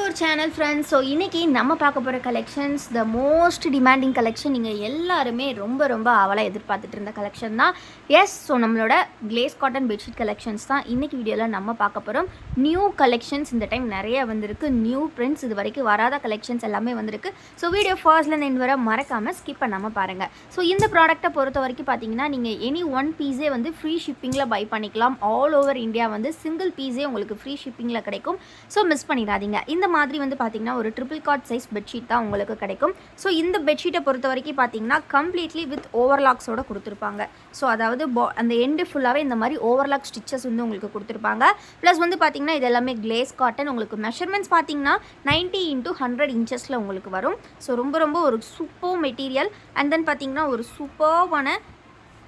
our channel friends. So இன்றைக்கி நம்ம பார்க்க போகிற collections the most demanding collection. நீங்கள் எல்லாருமே ரொம்ப அவலாக எதிர்பார்த்துட்டு இருந்த கலெக்ஷன் தான். எஸ், ஸோ நம்மளோட கிளேஸ் காட்டன் பெட்ஷீட் கலெக்ஷன்ஸ் தான் இன்றைக்கி வீடியோவில் நம்ம பார்க்க போகிறோம். நியூ கலெக்ஷன்ஸ் இந்த டைம் நிறைய வந்திருக்கு. நியூ பிரிண்ட்ஸ், இது வரைக்கும் வராத கலெக்ஷன்ஸ் எல்லாமே வந்திருக்கு. ஸோ வீடியோ ஃபர்ஸ்ட்லேருந்து எண்ட் வர மறக்காமல் ஸ்கிப் பண்ணாமல் பாருங்கள். ஸோ இந்த ப்ராடக்ட்டை பொறுத்த வரைக்கும் பார்த்தீங்கன்னா நீங்கள் எனி ஒன் பீஸே வந்து ஃப்ரீ ஷிப்பிங்கில் பை பண்ணிக்கலாம். ஆல் ஓவர் இந்தியா வந்து சிங்கிள் பீஸே உங்களுக்கு ஃப்ரீ ஷிப்பிங்கில் கிடைக்கும். ஸோ மிஸ் பண்ணிடாதீங்க. இந்த மாதிரி வந்து பார்த்தீங்கன்னா ஒரு ட்ரிபிள் காட் சைஸ் பெட்ஷீட் தான் உங்களுக்கு கிடைக்கும். ஸோ இந்த பெட்ஷீட்டை பொறுத்த வரைக்கும் பார்த்தீங்கன்னா கம்ப்ளீட்லி வித் ஓவர்லாக்ஸோட கொடுத்துருப்பாங்க. ஸோ அதாவது அந்த எண்டு ஃபுல்லாகவே இந்த மாதிரி ஓவர்லாக் ஸ்டிச்சஸ் வந்து உங்களுக்கு கொடுத்துருப்பாங்க. ப்ளஸ் வந்து பார்த்தீங்கன்னா இது எல்லாமே கிளேஸ் காட்டன். உங்களுக்கு மெஷர்மெண்ட்ஸ் பார்த்தீங்கன்னா 90 × 100 இன்ச்சஸில் உங்களுக்கு வரும். ஸோ ரொம்ப ஒரு சூப்பர் மெட்டீரியல். அண்ட் தென் பார்த்தீங்கன்னா ஒரு சூப்பர்வான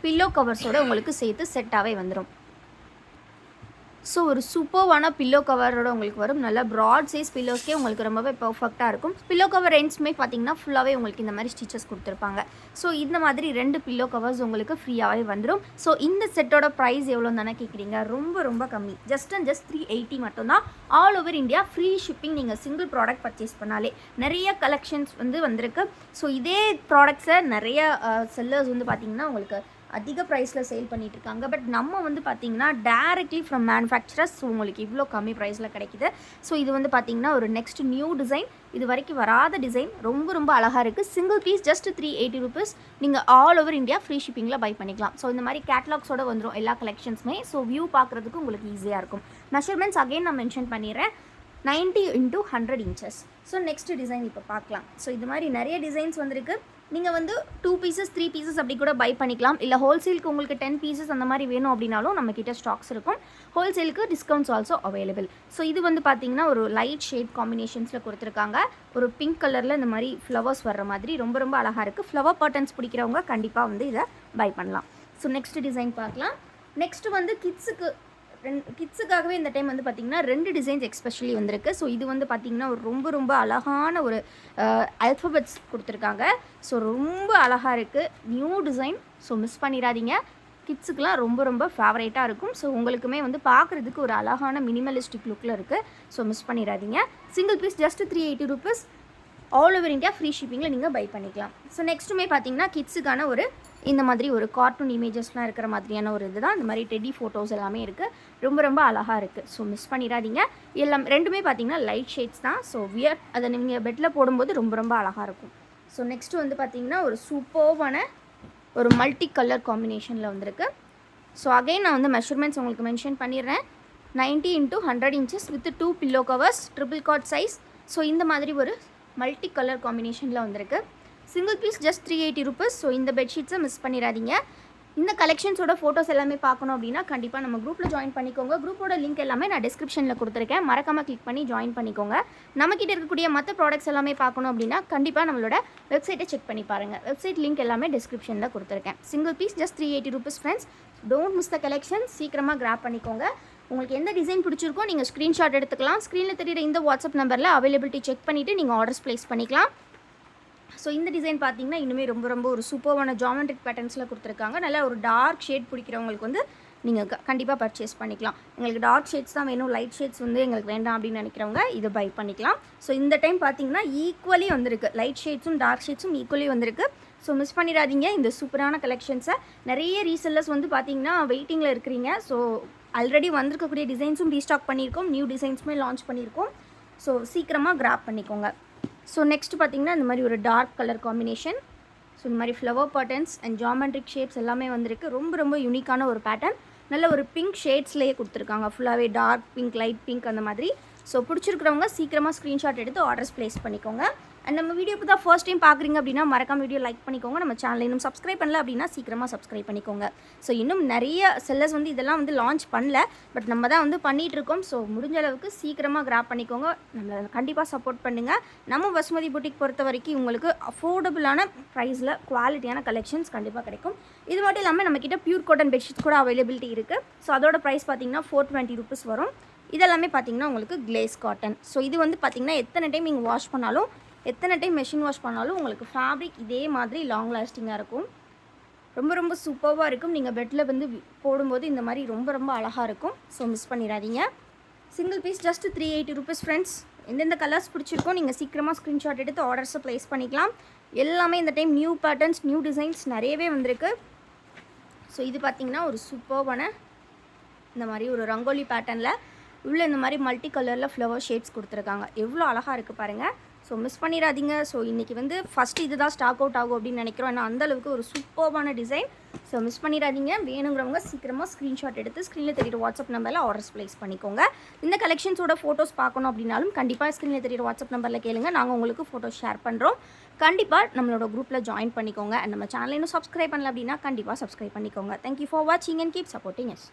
பில்லோ கவர்ஸோட உங்களுக்கு சேர்த்து செட்டாகவே வந்துடும். ஸோ ஒரு சூப்பர்வான பில்லோ கவரோட உங்களுக்கு வரும். நல்லா ப்ராட் சைஸ் பில்லோஸ்க்கே உங்களுக்கு ரொம்பவே பர்ஃபெக்டாக இருக்கும். பில்லோ கவர் எண்ட்ஸுமே பார்த்தீங்கன்னா ஃபுல்லாகவே உங்களுக்கு இந்த மாதிரி ஸ்டிச்சஸ் கொடுத்துருப்பாங்க. ஸோ இந்த மாதிரி 2 பில்லோ கவர்ஸ் உங்களுக்கு ஃப்ரீயாகவே வந்துடும். ஸோ இந்த செட்டோட ப்ரைஸ் எவ்வளோன்னு தானே கேட்குறீங்க? ரொம்ப கம்மி. ஜஸ்ட் 380 மட்டும்தான். All over India free shipping. நீங்கள் சிங்கிள் ப்ராடக்ட் பர்ச்சேஸ் பண்ணாலே நிறைய கலெக்ஷன்ஸ் வந்து வந்திருக்கு. ஸோ இதே ப்ராடக்ட்ஸை நிறைய செல்லர்ஸ் வந்து பார்த்திங்கன்னா உங்களுக்கு அதிக ப்ரைஸில் சேல் பண்ணிகிட்ருக்காங்க. பட் நம்ம வந்து பார்த்திங்கன்னா டேரெக்ட்லி ஃப்ரம் மேனுஃபேக்சரர்ஸ் உங்களுக்கு இவ்வளோ கம்மி ப்ரைஸில் கிடைக்கிது. ஸோ இது வந்து பார்த்திங்கன்னா ஒரு நெக்ஸ்ட் நியூ டிசைன். இது வரைக்கும் வராத டிசைன். ரொம்ப அழகாக இருக்குது. Single piece just 380 rupees. நீங்கள் ஆல் ஓவர் இந்தியா ஃப்ரீ ஷிப்பிங்கில் பை பண்ணிக்கலாம். ஸோ இந்த மாதிரி கேட்லாக்ஸோடு வந்துடும் எல்லா கலெக்ஷன்ஸுமே. ஸோ வியூ பார்க்குறதுக்கு உங்களுக்கு ஈஸியாக இருக்கும். மெஷர்மெண்ட்ஸ் அகைன் நான் மென்ஷன் பண்ணிடுறேன். 90 × 100 இன்ச்சஸ். ஸோ நெக்ஸ்ட் டிசைன் இப்போ பார்க்கலாம். ஸோ இது மாதிரி நிறைய டிசைன்ஸ் வந்திருக்கு. நீங்கள் வந்து 2 பீசஸ் 3 பீசஸ் அப்படி கூட பை பண்ணிக்கலாம். இல்லை ஹோல்சேலுக்கு உங்களுக்கு 10 பீசஸ் அந்த மாதிரி வேணும் அப்படின்னாலும் நம்மக்கிட்ட ஸ்டாக்ஸ் இருக்கும். ஹோல்சேலுக்கு டிஸ்கவுண்ட்ஸ் ஆல்சோ அவைலபிள். ஸோ இது வந்து பார்த்திங்கன்னா ஒரு லைட் ஷேட் காம்பினேஷன்ஸில் கொடுத்துருக்காங்க. ஒரு பிங்க் கலரில் இந்த மாதிரி ஃப்ளவர்ஸ் வர்ற மாதிரி ரொம்ப அழகாக இருக்குது. ஃப்ளவர் பேட்டர்ன்ஸ் பிடிக்கிறவங்க கண்டிப்பாக வந்து இதை பை பண்ணலாம். ஸோ நெக்ஸ்ட் டிசைன் பார்க்கலாம். நெக்ஸ்ட்டு வந்து கிட்ஸுக்காகவே இந்த டைம் வந்து பார்த்திங்கன்னா 2 டிசைன்ஸ் எக்ஸ்பெஷலி வந்திருக்கு. ஸோ இது வந்து பார்த்திங்கன்னா ஒரு ரொம்ப அழகான ஒரு ஆல்ஃபபெட்ஸ் கொடுத்துருக்காங்க. ஸோ ரொம்ப அழகாக இருக்குது. New design. ஸோ மிஸ் பண்ணிடாதீங்க. கிட்ஸுக்கெலாம் ரொம்ப ஃபேவரேட்டாக இருக்கும். ஸோ உங்களுக்குமே வந்து பார்க்குறதுக்கு ஒரு அழகான மினிமலிஸ்டிக் லுக்கில் இருக்குது. ஸோ மிஸ் பண்ணிடாதீங்க. Single piece just 380 rupees. All over India free ஷிப்பிங்கில் நீங்கள் பை பண்ணிக்கலாம். ஸோ நெக்ஸ்ட்டுமே பார்த்தீங்கன்னா கிட்ஸுக்கான ஒரு இந்த மாதிரி ஒரு கார்ட்டூன் இமேஜஸ்லாம் இருக்கிற மாதிரியான ஒரு இது தான். இந்த மாதிரி டெடி ஃபோட்டோஸ் எல்லாமே இருக்குது. ரொம்ப அழகாக இருக்குது. ஸோ மிஸ் பண்ணிடாதீங்க. எல்லாம் ரெண்டுமே பார்த்தீங்கன்னா லைட் ஷேட்ஸ் தான். ஸோ அதை நீங்கள் பெட்டில் போடும்போது ரொம்ப அழகாக இருக்கும். ஸோ நெக்ஸ்ட்டு வந்து பார்த்திங்கன்னா ஒரு சூப்பர்வான ஒரு மல்டி கலர் காம்பினேஷனில் வந்திருக்கு. ஸோ அகைன் நான் வந்து மெஷர்மெண்ட்ஸ் உங்களுக்கு மென்ஷன் பண்ணிடுறேன். 90 × 100 inches with 2 pillow covers, triple cot size. So இந்த மாதிரி ஒரு மல்டி கலர் காம்பினேஷனில் வந்திருக்கு. Single piece just 380 rupees. So இந்த பெட்ஷீட்ஸை மிஸ் பண்ணிடாதீங்க. இந்த கலெக்ஷன்ஸோட ஃபோட்டோஸ் எல்லாமே பார்க்கணும் அப்படின்னா கண்டிப்பாக நம்ம குரூப்பில் ஜாயின் பண்ணிக்கோங்க. குரூப்போட லிங்க் எல்லாமே நான் டிஸ்கிரிப்ஷனில் கொடுத்துருக்கேன். மறக்காமல் கிளிக் பண்ணி ஜாயின் பண்ணிக்கோங்க. நம்மக்கிட்ட இருக்கக்கூடிய மற்ற ப்ராடக்ட்ஸ் எல்லாமே பார்க்கணும் அப்படின்னா கண்டிப்பாக நம்மளோட வெப்சைட்டை செக் பண்ணி பாருங்கள். வெப்சைட் லிங்க் எல்லாமே டிஸ்கிரிப்ஷனில் கொடுத்துருக்கேன். Single piece just 380 rupees friends. Don't miss the collection. சீக்கிரமாக கிராப் பண்ணிக்கோங்க. உங்களுக்கு எந்த டிசைன் பிடிச்சிருக்கோ நீங்கள் ஸ்க்ரீன்ஷாட் எடுத்துக்கலாம். ஸ்க்ரீனில் தெரியுற இந்த வாட்ஸ்அப் நம்பரில் அவைலபிலிட்டி செக் பண்ணிவிட்டு நீங்கள் ஆர்டர்ஸ் ப்ளேஸ் பண்ணிக்கலாம். ஸோ இந்த டிசைன் பார்த்தீங்கன்னா இன்னுமே ரொம்ப ஒரு சூப்பர்வான ஜாமெட்ரிக் பேட்டர்ன்ஸில் கொடுத்துருக்காங்க. நல்லா ஒரு டார்க் ஷேட் பிடிக்கிறவங்களுக்கு வந்து நீங்கள் கண்டிப்பாக பர்ச்சேஸ் பண்ணிக்கலாம். எங்களுக்கு டார்க் ஷேட்ஸ் தான் வேணும், லைட் ஷேட்ஸ் வந்து எங்களுக்கு வேண்டாம் அப்படின்னு நினைக்கிறவங்க இதை பை பண்ணிக்கலாம். ஸோ இந்த டைம் பார்த்தீங்கன்னா ஈக்குவலி வந்திருக்கு. லைட் ஷேட்ஸும் டார்க் ஷேட்ஸும் ஈக்குவலி வந்திருக்கு. ஸோ மிஸ் பண்ணிடாதீங்க இந்த சூப்பரான கலெக்ஷன்ஸை. நிறைய ரீசெல்லர்ஸ் வந்து பார்த்திங்கன்னா வெயிட்டிங்கில் இருக்கிறீங்க. ஸோ ஆல்ரெடி வந்திருக்கக்கூடிய டிசைன்ஸும் ரீஸ்டாக் பண்ணியிருக்கோம். நியூ டிசைன்ஸுமே லான்ச் பண்ணியிருக்கோம். ஸோ சீக்கிரமாக கிராப் பண்ணிக்கோங்க. ஸோ நெக்ஸ்ட் பார்த்திங்கன்னா இந்த மாதிரி ஒரு டார்க் கலர் காம்பினேஷன். ஸோ இந்த மாதிரி flower patterns and geometric shapes எல்லாமே வந்திருக்கு. ரொம்ப யூனிக்கான ஒரு பேட்டர்ன். நல்ல ஒரு பிங்க் ஷேட்ஸ்லேயே கொடுத்துருக்காங்க. ஃபுல்லாகவே டார்க் பிங்க், லைட் பிங்க் அந்த மாதிரி. ஸோ பிடிச்சிருக்கிறவங்க சீக்கிரமாக ஸ்க்ரீன்ஷாட் எடுத்து ஆர்டர்ஸ் ப்ளேஸ் பண்ணிக்கோங்க. அண்ட் நம்ம வீடியோ இப்போ தான் ஃபர்ஸ்ட் டைம் பார்க்குறீங்க அப்படின்னா மறக்காம வீடியோ லைக் பண்ணிக்கோங்க. நம்ம சேனலை இன்னும் சப்ஸ்கிரைப் பண்ணல அப்படின்னா சீக்கிரமாக சப்ஸ்கிரைப் பண்ணிக்கோங்க. ஸோ இன்னும் நிறைய செல்லர்ஸ் வந்து இதெல்லாம் வந்து லான்ச் பண்ணல. பட் நம்ம தான் வந்து பண்ணிகிட்ருக்கோம். ஸோ முடிஞ்ச அளவுக்கு சீக்கிரமாக கிராப் பண்ணிக்கோங்க. நம்மளை கண்டிப்பாக சப்போர்ட் பண்ணுங்கள். நம்ம வசுமதி புட்டிக் பொறுத்த வரைக்கும் உங்களுக்கு அஃபோர்டபுளான ப்ரைஸில் குவாலிட்டியான கலெக்ஷன்ஸ் கண்டிப்பாக கிடைக்கும். இது மட்டும் இல்லாமல் நம்மக்கிட்ட பியூர் காட்டன் பெட்ஷீட்ஸ் கூட அவைலபிலிட்டி இருக்குது. ஸோ அதோட ப்ரைஸ் பார்த்திங்கன்னா 420 ருபீஸ் வரும். இதெல்லாமே பார்த்திங்கன்னா உங்களுக்கு கிளேஸ் காட்டன். ஸோ இது வந்து பார்த்திங்கன்னா எத்தனை டைம் நீங்கள் வாஷ் பண்ணாலும், எத்தனை டைம் மெஷின் வாஷ் பண்ணாலும் உங்களுக்கு ஃபேப்ரிக் இதே மாதிரி லாங் லாஸ்டிங்காக இருக்கும். ரொம்ப சூப்பராக இருக்கும். நீங்கள் பெட்டில் வந்து போடும்போது இந்த மாதிரி ரொம்ப அழகாக இருக்கும். ஸோ மிஸ் பண்ணிடாதீங்க. Single piece just 380 rupees friends. எந்தெந்த கலர்ஸ் பிடிச்சிருக்கோ நீங்கள் சீக்கிரமாக ஸ்க்ரீன்ஷாட் எடுத்து ஆர்டர்ஸை ப்ளேஸ் பண்ணிக்கலாம். எல்லாமே இந்த time new patterns, new designs நிறையவே வந்திருக்கு. ஸோ இது பார்த்திங்கன்னா ஒரு சூப்பர்வான இந்த மாதிரி ஒரு ரங்கோலி பேட்டர்னில் உள்ளே இந்த மாதிரி மல்டி கலரில் ஃப்ளவர் ஷேப்ஸ் கொடுத்துருக்காங்க. எவ்வளோ அழகாக இருக்குது பாருங்கள். ஸோ மிஸ் பண்ணிடாதீங்க. ஸோ இன்றைக்கி வந்து ஃபஸ்ட்டு இது தான் ஸ்டாக் அவுட் ஆகும் அப்படின்னு நினைக்கிறோம். ஏன்னா அந்தளவுக்கு ஒரு சூப்பர்வான டிசைன். ஸோ மிஸ் பண்ணிடாதீங்க. வேணுங்கிறவங்க சீக்கிரமாக ஸ்க்ரீன்ஷாட் எடுத்து ஸ்க்ரீனில் தெரியுற வாட்ஸ்அப் நம்பரில் ஆர்டர்ஸ் ப்ளேஸ் பண்ணிக்கோங்க. இந்த கலெக்ஷன்ஸோட ஃபோட்டோஸ் பார்க்கணும் அப்படின்னாலும் கண்டிப்பாக ஸ்க்ரீனில் தெரியுற வாட்ஸ்அப் நம்பரில் கேளுங்க. நாங்கள் உங்களுக்கு ஃபோட்டோஸ் ஷேர் பண்ணுறோம். கண்டிப்பாக நம்மளோட குரூப்பில் ஜாயின் பண்ணிக்கோங்க. அண்ட் நம்ம சேனல் இன்னும் சப்ஸ்கிரைப் பண்ணல அப்படின்னா கண்டிப்பாக சப்ஸ்கிரைப் பண்ணிக்கோங்க. தேங்க்யூ ஃபார் வாட்சிங் அண்ட் கீப் சப்போர்ட்டிங் எஸ்.